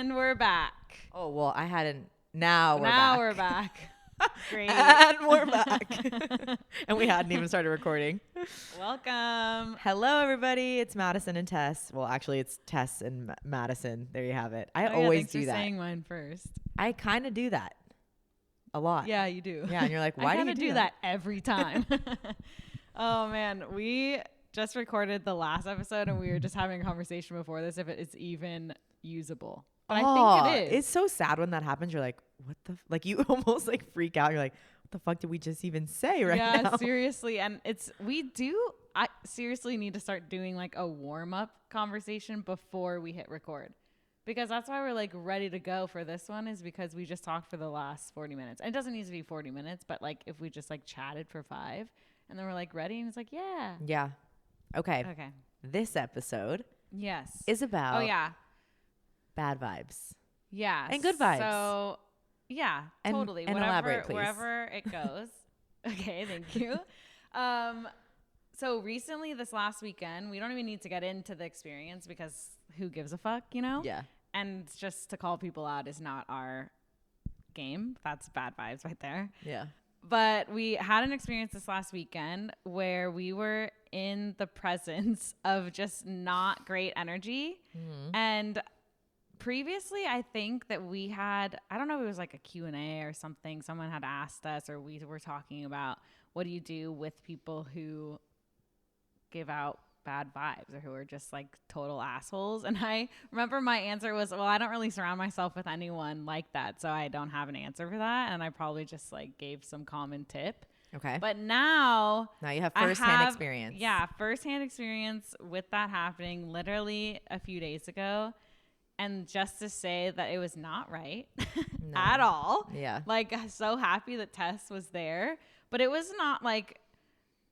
And we're back. Oh, well, I hadn't. Now We're back. Great. And we're back. And we hadn't even started recording. Welcome. Hello, everybody. It's Madison and Tess. Well, actually, it's Tess and Madison. There you have it. I always thanks do for that. saying mine first. I kind of do that a lot. Yeah, you do. Yeah, and you're like, why do you do that every time? Oh, man. We just recorded the last episode, and we were just having a conversation before this if it's even usable. But I think it is. It's so sad when that happens. You're like, what the? Like, you almost like freak out. You're like, what the fuck did we just even say right now? Yeah, seriously. And I seriously need to start doing like a warm-up conversation before we hit record. Because that's why we're like ready to go for this one, is because we just talked for the last 40 minutes. And it doesn't need to be 40 minutes, but like if we just like chatted for 5 and then we're like ready and it's like, yeah. Yeah. Okay. Okay. This episode Yes. is about yeah. bad vibes. Yeah. And good vibes. So yeah, and, totally. And elaborate, please. Wherever it goes. Okay, thank you. So recently, this last weekend, we don't even need to get into the experience because who gives a fuck, you know? Yeah. And just to call people out is not our game. That's bad vibes right there. Yeah. But we had an experience this last weekend where we were in the presence of just not great energy. Mm-hmm. And previously, I think that we had, I don't know if it was like a Q&A or something. Someone had asked us, or we were talking about, what do you do with people who give out bad vibes or who are just like total assholes? And I remember my answer was, well, I don't really surround myself with anyone like that, so I don't have an answer for that. And I probably just like gave some common tip. Okay. But now you have firsthand experience. Yeah, firsthand experience with that happening literally a few days ago. And just to say that it was not right at all. Yeah. Like, so happy that Tess was there. But it was not like,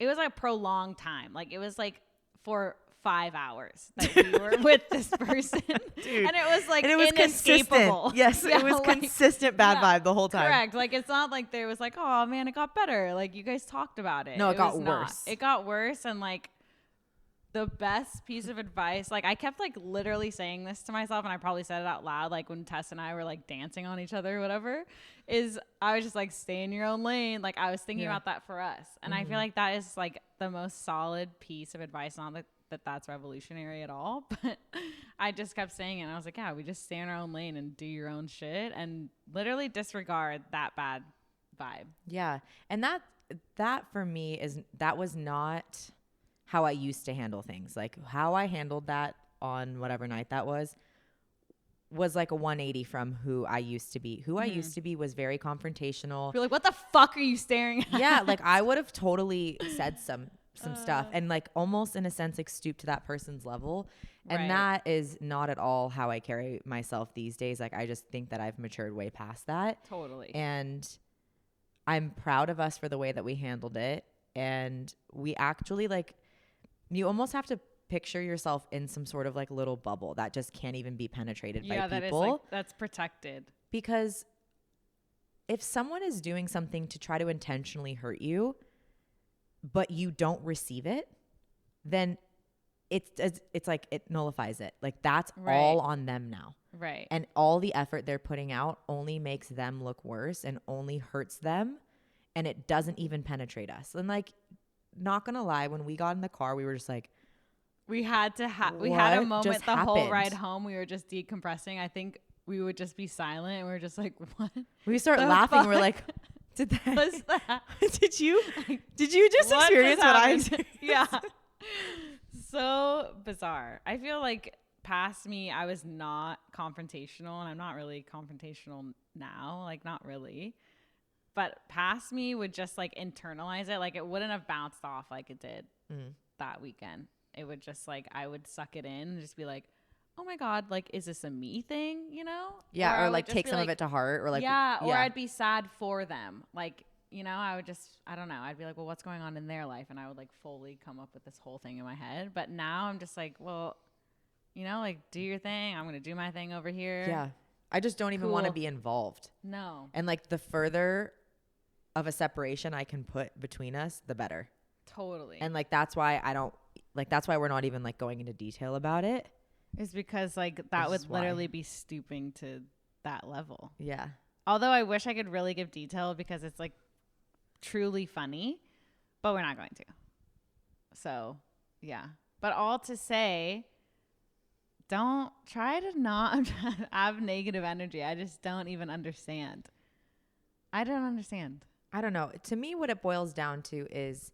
it was like a prolonged time. Like, it was like for 5 hours that we were with this person. Dude. And it was like, and it was inescapable. Consistent. Yes, yeah, it was like, consistent bad vibe the whole time. Correct. Like, it's not like there was like, oh man, it got better. Like, you guys talked about it. No, it got worse. Not. It got worse. And like, the best piece of advice, like I kept like literally saying this to myself, and I probably said it out loud, like when Tess and I were like dancing on each other or whatever, is I was just like, stay in your own lane. Like I was thinking about that for us. And I feel like that is like the most solid piece of advice, not that that's revolutionary at all, but I just kept saying it. And I was like, yeah, we just stay in our own lane and do your own shit and literally disregard that bad vibe. Yeah. And that for me that was not how I used to handle things. Like how I handled that on whatever night that was like a 180 from who I used to be. Who I used to be was very confrontational. You're like, what the fuck are you staring at? Yeah, like I would have totally said some stuff and like almost in a sense like stoop to that person's level. And that is not at all how I carry myself these days. Like I just think that I've matured way past that. Totally. And I'm proud of us for the way that we handled it. And we actually like, you almost have to picture yourself in some sort of like little bubble that just can't even be penetrated by people. Yeah, that is like, that's protected. Because if someone is doing something to try to intentionally hurt you, but you don't receive it, then it's like it nullifies it. Like that's all on them now. Right. And all the effort they're putting out only makes them look worse and only hurts them. And it doesn't even penetrate us. And like, not gonna lie, when we got in the car, we were just like, we had a moment the whole ride home. We were just decompressing. I think we would just be silent and we were just like, what? We start laughing. We're like, did you just experience what I experienced? Yeah. So bizarre. I feel like past me, I was not confrontational, and I'm not really confrontational now. Like, not really. But past me would just like internalize it. Like it wouldn't have bounced off like it did that weekend. It would just like, I would suck it in and just be like, oh my God, like, is this a me thing? You know? Yeah. Or like take some of it to heart or like, yeah. Or I'd be sad for them. Like, you know, I would just, I don't know. I'd be like, well, what's going on in their life? And I would like fully come up with this whole thing in my head. But now I'm just like, well, you know, like do your thing. I'm going to do my thing over here. Yeah. I just don't even want to be involved. No. And like the further of a separation I can put between us, the better. Totally. And like that's why we're not even like going into detail about it, Is because like that This is would why. literally be stooping to that level. Yeah. Although I wish I could really give detail because it's like truly funny, but we're not going to. So, yeah. But all to say, don't try to not have negative energy. I just don't even understand. I don't understand. I don't know. To me, what it boils down to is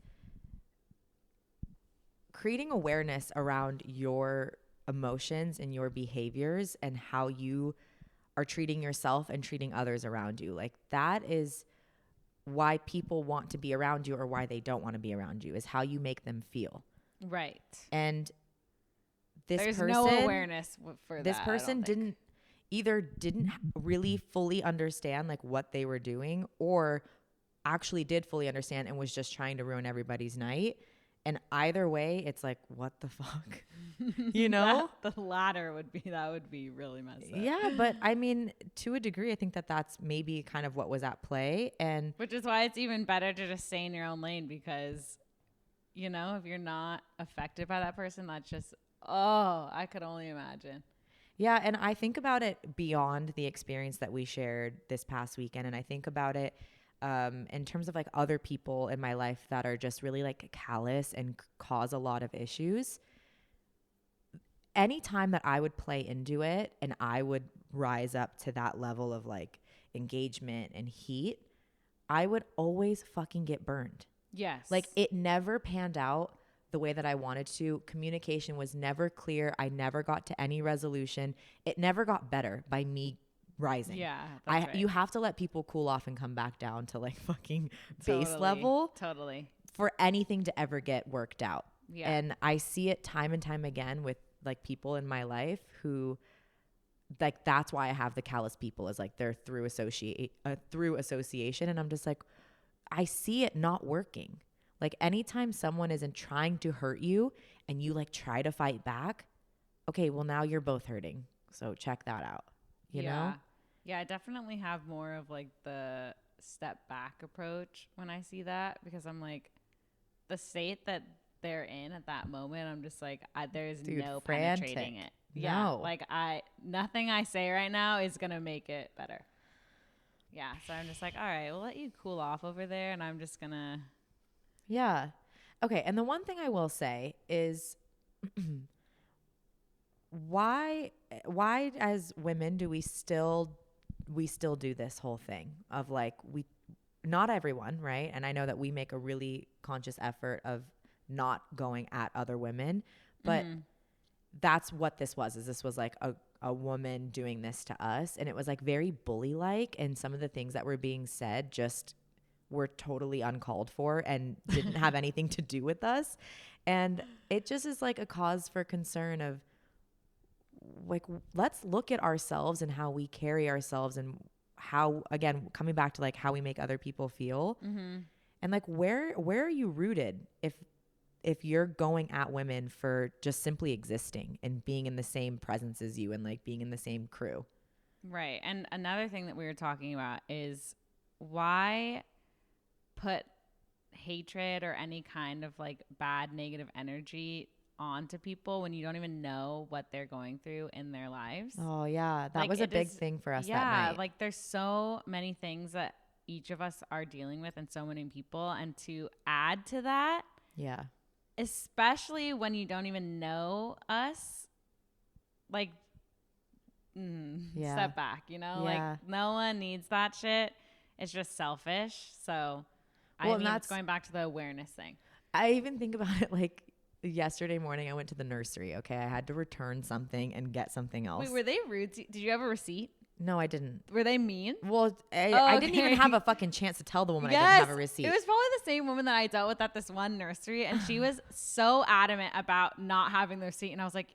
creating awareness around your emotions and your behaviors and how you are treating yourself and treating others around you. Like that is why people want to be around you or why they don't want to be around you, is how you make them feel. Right. And There's no awareness for that. This person didn't really fully understand like what they were doing, or actually did fully understand and was just trying to ruin everybody's night. And either way, it's like, what the fuck? You know? The latter would be really messed up. Yeah, but I mean, to a degree, I think that that's maybe kind of what was at play. And which is why it's even better to just stay in your own lane, because, you know, if you're not affected by that person, that's just, oh, I could only imagine. yeah, and I think about it beyond the experience that we shared this past weekend. And I think about it in terms of like other people in my life that are just really like callous and cause a lot of issues. Anytime that I would play into it and I would rise up to that level of like engagement and heat, I would always fucking get burned. Yes. Like it never panned out the way that I wanted to. Communication was never clear. I never got to any resolution. It never got better by me rising. Yeah. That's right. You have to let people cool off and come back down to like fucking base level. Totally. For anything to ever get worked out. Yeah. And I see it time and time again with like people in my life who like, that's why I have the callous people, is like they're through association. And I'm just like, I see it not working. Like anytime someone isn't trying to hurt you and you like try to fight back, okay, well now you're both hurting. So check that out. You know? Yeah, I definitely have more of like the step back approach when I see that, because I'm like, the state that they're in at that moment, I'm just like, there's no penetrating it. Yeah. No. Like nothing I say right now is going to make it better. Yeah. So I'm just like, all right, we'll let you cool off over there. And I'm just going to. Yeah. Okay. And the one thing I will say is why as women do we still do this whole thing of like, not everyone, right? And I know that we make a really conscious effort of not going at other women, but that's what this was, is this was like a woman doing this to us. And it was like very bully-like. And some of the things that were being said just were totally uncalled for and didn't have anything to do with us. And it just is like a cause for concern of like, let's look at ourselves and how we carry ourselves and how, again, coming back to like how we make other people feel. And like, where are you rooted if you're going at women for just simply existing and being in the same presence as you and like being in the same crew? Right. And another thing that we were talking about is why put hatred or any kind of like bad negative energy onto people when you don't even know what they're going through in their lives. Oh yeah. That like, was a big thing for us that night. Like there's so many things that each of us are dealing with and so many people. And to add to that, yeah, especially when you don't even know us, like step back, you know, like no one needs that shit. It's just selfish. So I mean, it's going back to the awareness thing. I even think about it like yesterday morning I went to the nursery. Okay. I had to return something and get something else. Wait, were they rude? Did you have a receipt? No, I didn't. Were they mean? Well, I didn't even have a fucking chance to tell the woman I didn't have a receipt. It was probably the same woman that I dealt with at this one nursery. And she was so adamant about not having the receipt. And I was like,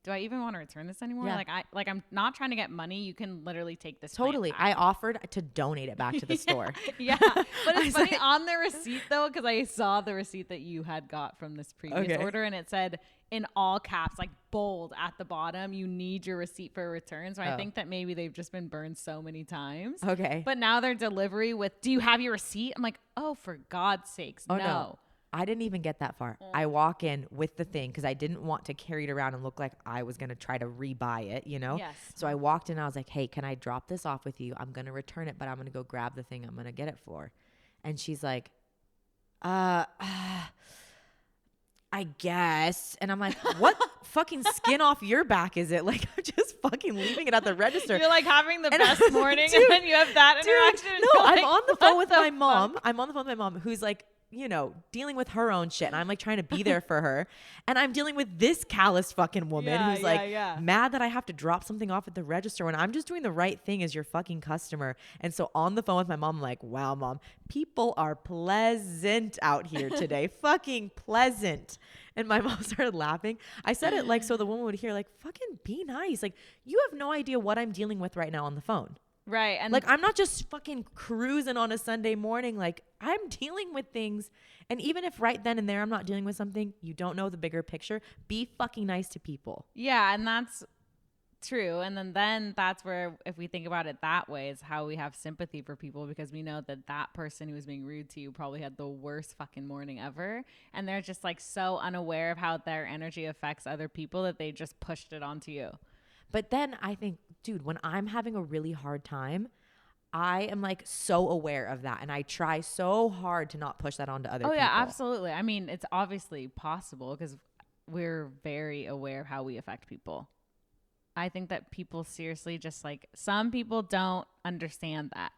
do I even want to return this anymore? Yeah. I'm not trying to get money. You can literally take this. Totally. I offered to donate it back to the store. Yeah. But it's funny on the receipt though, because I saw the receipt that you had got from this previous order, and it said in all caps, like bold at the bottom, you need your receipt for a return. So I think that maybe they've just been burned so many times. Okay. But now their delivery with, do you have your receipt? I'm like, oh, for God's sakes, no. I didn't even get that far. I walk in with the thing because I didn't want to carry it around and look like I was going to try to rebuy it, you know? Yes. So I walked in. I was like, hey, can I drop this off with you? I'm going to return it, but I'm going to go grab the thing I'm going to get it for. And she's like, I guess. And I'm like, what fucking skin off your back is it? Like, I'm just fucking leaving it at the register. You're like having the best morning and then you have that interaction. No, I'm like, on the phone with my fuck? mom. I'm on the phone with my mom who's like, you know, dealing with her own shit. And I'm like trying to be there for her. And I'm dealing with this callous fucking woman who's mad that I have to drop something off at the register when I'm just doing the right thing as your fucking customer. And so on the phone with my mom, I'm like, wow, mom, people are pleasant out here today. Fucking pleasant. And my mom started laughing. I said it like so the woman would hear, like, fucking be nice. Like, you have no idea what I'm dealing with right now on the phone. Right. And like, I'm not just fucking cruising on a Sunday morning. Like, I'm dealing with things. And even if right then and there I'm not dealing with something, you don't know the bigger picture, be fucking nice to people. yeah, and that's true. And then that's where, if we think about it that way, is how we have sympathy for people, because we know that that person who was being rude to you probably had the worst fucking morning ever. And they're just like so unaware of how their energy affects other people that they just pushed it onto you. But then I think, dude, when I'm having a really hard time, I am like so aware of that. And I try so hard to not push that onto other people. Oh, yeah, absolutely. I mean, it's obviously possible because we're very aware of how we affect people. I think that people seriously just like, some people don't understand that.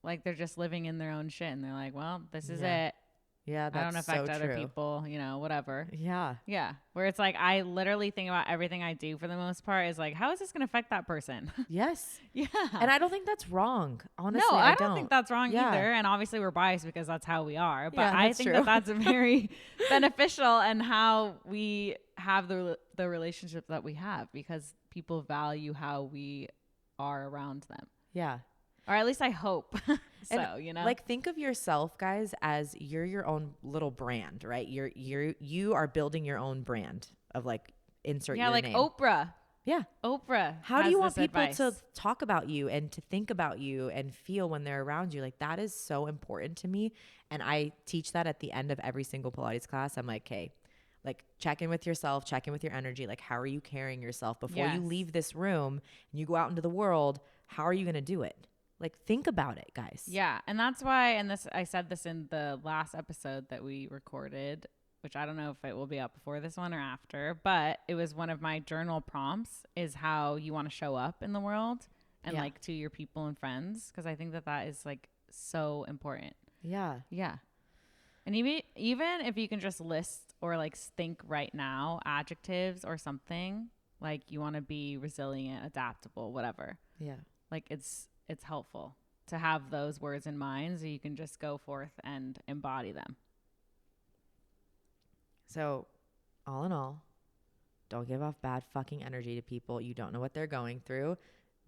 Like, they're just living in their own shit and they're like, well, this is it. Yeah, that's I don't affect so other true. people, you know, whatever. Yeah. Yeah. Where it's like, I literally think about everything I do for the most part is like, how is this going to affect that person? Yes. Yeah. And I don't think that's wrong. Honestly, No, I don't think that's wrong Yeah. either. And obviously we're biased because that's how we are. But Yeah, I that's think true. that that's very beneficial and how we have the relationship that we have, because people value how we are around them. Yeah. Or at least I hope. So, And, you know, like, think of yourself, guys, as you're your own little brand, right? You are building your own brand of, like, insert your like name. Oprah. Yeah. Oprah. How do has you want this people advice. to talk about you and to think about you and feel when they're around you? Like, that is so important to me. And I teach that at the end of every single Pilates class. I'm like, hey, like, check in with yourself, check in with your energy. Like, how are you carrying yourself before you leave this room and you go out into the world? How are you going to do it? Like, think about it, guys. Yeah. And that's why, and this, I said this in the last episode that we recorded, which I don't know if it will be up before this one or after, but it was one of my journal prompts, is how you want to show up in the world and like to your people and friends. Cause I think that that is like so important. Yeah. Yeah. And even if you can just list or like think right now adjectives or something, like you want to be resilient, adaptable, whatever. Yeah. Like it's helpful to have those words in mind so you can just go forth and embody them. So, all in all, don't give off bad fucking energy to people. You don't know what they're going through.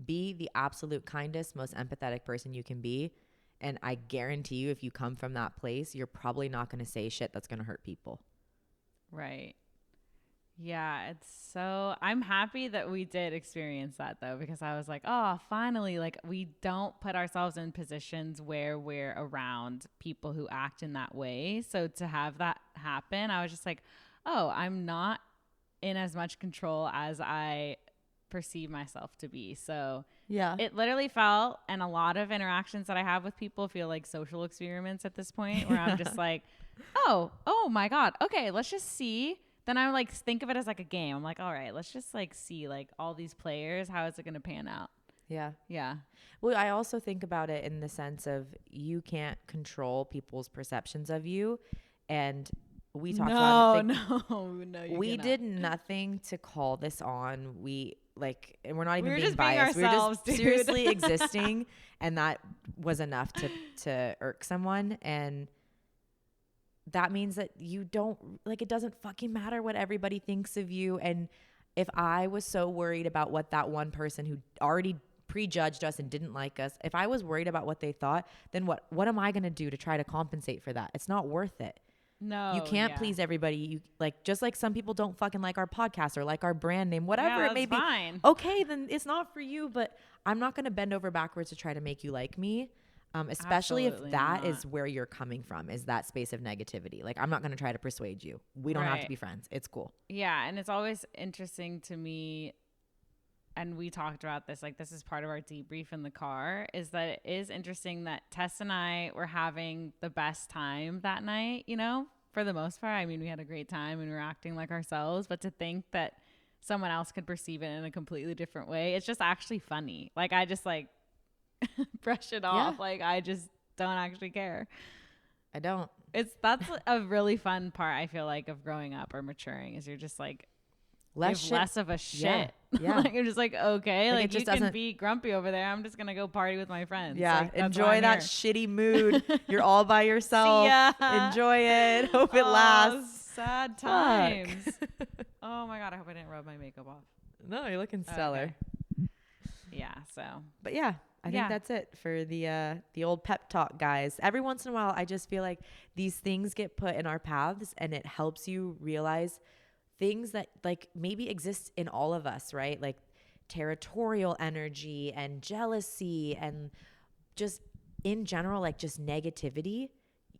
Be the absolute kindest, most empathetic person you can be. And I guarantee you, if you come from that place, you're probably not going to say shit that's going to hurt people. Right. Yeah, I'm happy that we did experience that though, because I was like, oh, finally, like we don't put ourselves in positions where we're around people who act in that way. So to have that happen, I was just like, oh, I'm not in as much control as I perceive myself to be. So yeah, it literally felt, and a lot of interactions that I have with people feel like social experiments at this point, where I'm just like, oh my God. Okay, let's just see. Then I like think of it as like a game. I'm like, all right, let's just like see like all these players. How is it going to pan out? Yeah. Yeah. Well, I also think about it in the sense of you can't control people's perceptions of you. And we talked about it. We cannot. did nothing to call this on. We like, and we're not even being just biased. being ourselves, we're just seriously existing. And that was enough to irk someone. And that means that you don't like, it doesn't fucking matter what everybody thinks of you. And if I was so worried about what that one person who already prejudged us and didn't like us, if I was worried about what they thought, then what am I going to do to try to compensate for that? It's not worth it. No, you can't please everybody. You like, just like some people don't fucking like our podcast or like our brand name, whatever it may be. Fine. Okay, then it's not for you, but I'm not going to bend over backwards to try to make you like me. Especially Absolutely if that not. is where you're coming from, is that space of negativity. Like, I'm not going to try to persuade you. We don't have to Right. be friends. It's cool. Yeah, and it's always interesting to me, and we talked about this, like this is part of our debrief in the car, is that it is interesting that Tess and I were having the best time that night, you know, for the most part. I mean, we had a great time and we were acting like ourselves, but to think that someone else could perceive it in a completely different way, it's just actually funny. Like, I just like brush it off. Yeah. Like, I just don't actually care. I don't. That's a really fun part, I feel like, of growing up or maturing, is you're just like, less of a shit. Yeah. Like, you're just like, okay, Like, like it just you can doesn't- be grumpy over there. I'm just gonna go party with my friends. Yeah. Like, that's why Enjoy I'm that here. shitty mood. You're all by yourself. ya. Enjoy it. Hope it Oh, lasts. sad Fuck. times. Oh my God, I hope I didn't rub my makeup off. No, you're looking stellar. Okay. Yeah, so But yeah, I think that's it for the old pep talk, guys. Every once in a while, I just feel like these things get put in our paths and it helps you realize things that like maybe exist in all of us, right? Like territorial energy and jealousy and just in general, like just negativity.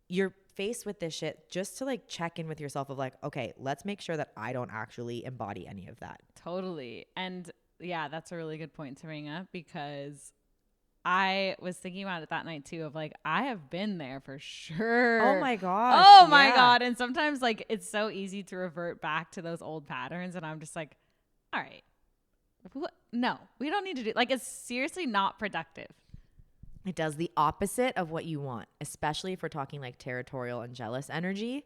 You're faced with this shit just to like check in with yourself of like, okay, let's make sure that I don't actually embody any of that. totally. And yeah, that's a really good point to bring up, because I was thinking about it that night too, of like, I have been there for sure. Oh my gosh. Oh my yeah. God. And sometimes like it's so easy to revert back to those old patterns. And I'm just like, all right, no, we don't need to do, like, it's seriously not productive. It does the opposite of what you want, especially if we're talking like territorial and jealous energy.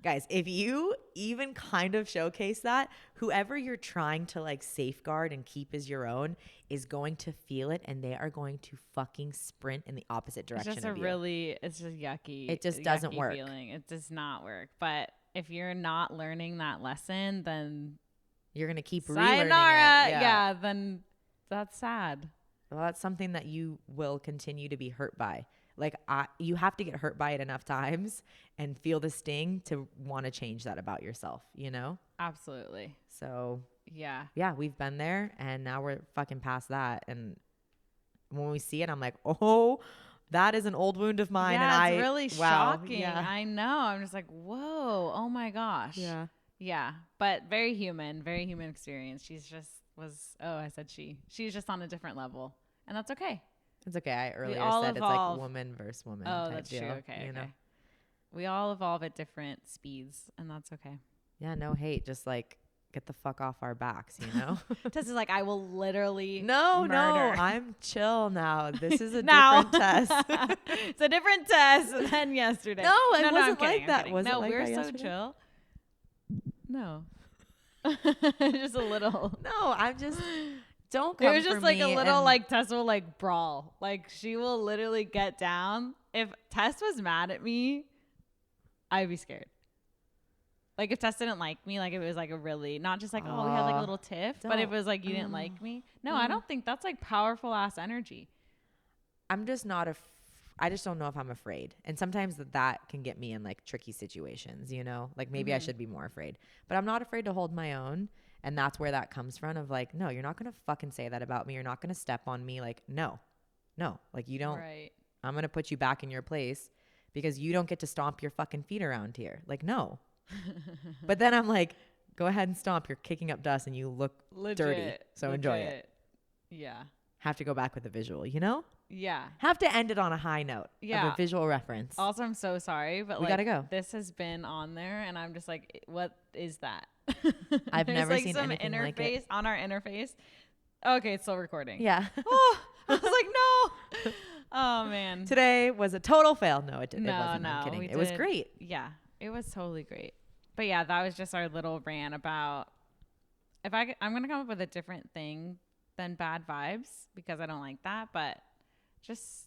Guys, if you even kind of showcase that, whoever you're trying to like safeguard and keep as your own is going to feel it, and they are going to fucking sprint in the opposite direction It's just of you. it's just yucky. It just doesn't yucky work. Feeling. It does not work. But if you're not learning that lesson, then You're going to keep relearning sayonara. it. Yeah, then that's sad. Well, that's something that you will continue to be hurt by. Like, you have to get hurt by it enough times and feel the sting to want to change that about yourself, you know? Absolutely. So, Yeah. yeah, we've been there and now we're fucking past that. And when we see it, I'm like, oh, that is an old wound of mine. Yeah, and it's really wow, shocking. Yeah. I know. I'm just like, whoa, oh my gosh. Yeah. Yeah. But very human experience. She's just she's just on a different level. And that's okay. It's okay. I earlier all said evolve. it's like woman versus woman. Oh, type that's deal, true. Okay. you know? We all evolve at different speeds, and that's okay. Yeah, no hate. Just like get the fuck off our backs, you know? Tess is like, I will literally No, murder. I'm chill now. This is a Now. different test. It's a different test than yesterday. No, it I'm wasn't kidding, like I'm that. kidding. Was it no, like we're that so yesterday? chill. No. Just a little. No, I'm just don't It come was just for like a me little and- like Tess will like brawl. Like she will literally get down. If Tess was mad at me, I'd be scared. Like if Tess didn't like me, like if it was like a really not just like oh we had like a little tiff, but if it was like you didn't like me. No, I don't think that's like powerful ass energy. I'm just not I just don't know if I'm afraid. And sometimes that can get me in like tricky situations, you know? Like maybe I should be more afraid. But I'm not afraid to hold my own. And that's where that comes from of like, no, you're not going to fucking say that about me. You're not going to step on me. Like, no, like you don't, Right. I'm going to put you back in your place because you don't get to stomp your fucking feet around here. Like, no. But then I'm like, go ahead and stomp. You're kicking up dust and you look dirty. So enjoy it. Yeah. Have to go back with the visual, you know? Yeah. Have to end it on a high note Yeah. of a visual reference. Also, I'm so sorry, but We like gotta go. this has been on there, and I'm just like, what is that? I've There's, never like, seen some anything interface like it. on our interface. Okay, it's still recording. Yeah. Oh, I was like, no. Oh man. Today was a total fail. No, it No, wasn't. I'm no, kidding. we It was did- great. Yeah, it was totally great. But yeah, that was just our little rant about I'm gonna come up with a different thing than bad vibes because I don't like that, but just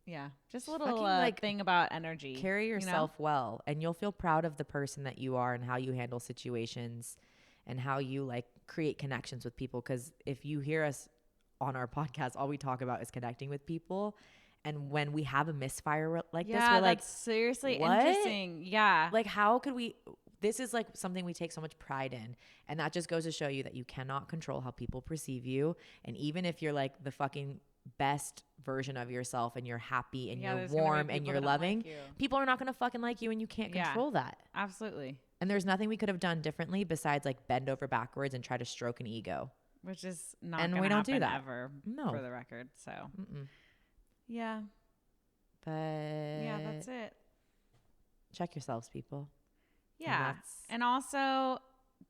a little fucking, like, thing about energy. Carry you know? yourself well, and you'll feel proud of the person that you are and how you handle situations and how you like create connections with people. Because if you hear us on our podcast, all we talk about is connecting with people. And when we have a misfire like this, we're like, that's seriously what? interesting. Yeah. like, how could we? This is like something we take so much pride in. And that just goes to show you that you cannot control how people perceive you. And even if you're like the fucking best version of yourself and you're happy and you're there's gonna be warm and people you're that don't like loving, you. people are not going to fucking like you and you can't control that. Absolutely. And there's nothing we could have done differently besides like bend over backwards and try to stroke an ego. Which is not And gonna we don't happen do that. ever, No. for the record. So, yeah. But Yeah, that's it. check yourselves, people. Yeah. And also,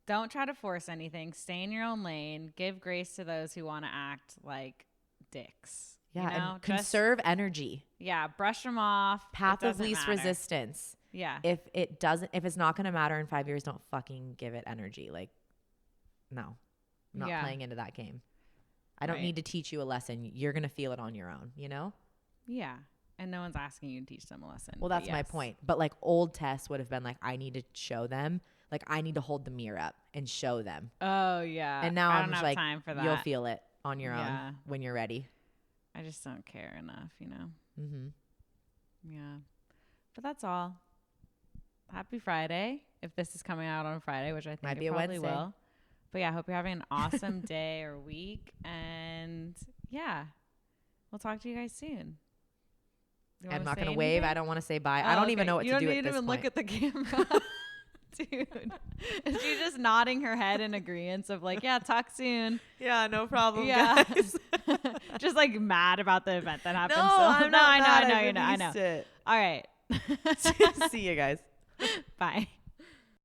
don't try to force anything. Stay in your own lane. Give grace to those who want to act like dicks. Yeah, you know? and conserve energy. Yeah, brush them off. Path of least resistance. Yeah. If it's not going to matter in 5 years, don't fucking give it energy. Like, no, I'm not playing into that game. I don't need to teach you a lesson. You're going to feel it on your own, you know? Yeah. And no one's asking you to teach them a lesson. Well, that's my point. But like old Tess would have been like, I need to show them. Like, I need to hold the mirror up and show them. Oh, yeah. And now I'm just like, time for that. You'll feel it on your own when you're ready. I just don't care enough, you know? Mm-hmm. Yeah. But that's all. Happy Friday. If this is coming out on Friday, which I think Might be it a probably Wednesday. will. But yeah, I hope you're having an awesome day or week. And yeah, we'll talk to you guys soon. I'm not going to wave. I don't want to say bye. Oh, I don't even know what to do at this point. You don't even look at the camera. Dude. Is she just nodding her head in agreement of like, yeah, talk soon. Yeah, no problem, yeah. guys. Just like mad about the event that happened. No, so. I'm not mad. I know. All right. See you guys. Bye.